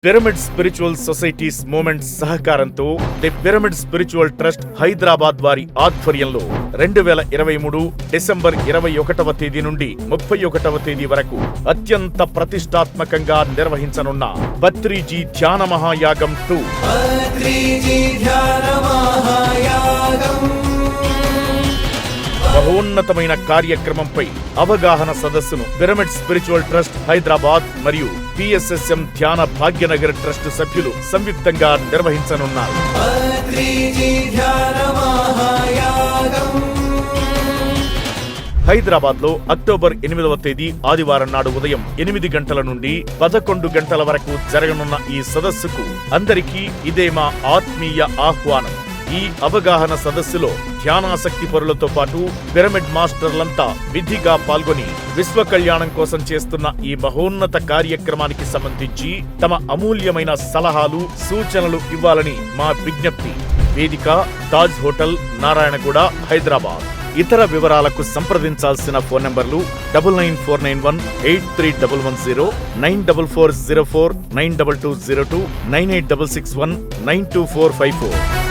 Pyramid spiritual societies movement సహకారంతో the pyramid spiritual trust Hyderabad వారి ఆధ్వర్యంలో 2023 డిసెంబర్ 21వ తేదీ నుండి 31వ తేదీ వరకు అత్యంత ప్రతిష్టాత్మకంగా నిర్వహించనున్న పత్రిజీ ధ్యాన మహాయాగం 2 మహోన్నతమైన కార్యక్రమంపై అవగాహన సదస్సును పిరమిడ్ స్పిరిచువల్ ట్రస్ట్ హైదరాబాద్ మరియు PSSM ధ్యాన భాగ్యనగర్ ట్రస్ట్ సభ్యులు సంయుక్తంగా నిర్వహించనున్నారు. హైదరాబాద్ లో అక్టోబర్ 8వ తేదీ ఆదివారం నాడు ఉదయం 8 గంటల నుండి 11 గంటల వరకు జరగనున్న ఈ సదస్సుకు అందరికీ ఇదే మా ఆత్మీయ ఆహ్వానం. ఈ అవగాహన సదస్సులో ధ్యానాసక్తి పరులతో పాటు పిరమిడ్ మాస్టర్లంతా విధిగా పాల్గొని విశ్వ కళ్యాణం కోసం చేస్తున్న ఈ మహోన్నత కార్యక్రమానికి సంబంధించి తమ అమూల్యమైన సలహాలు సూచనలు ఇవ్వాలని మా విజ్ఞప్తి. వేదిక తాజ్ హోటల్, నారాయణగూడ, హైదరాబాద్. ఇతర వివరాలకు సంప్రదించాల్సిన ఫోన్ నంబర్లు 9949183110, 94404 92202, 98661 92454.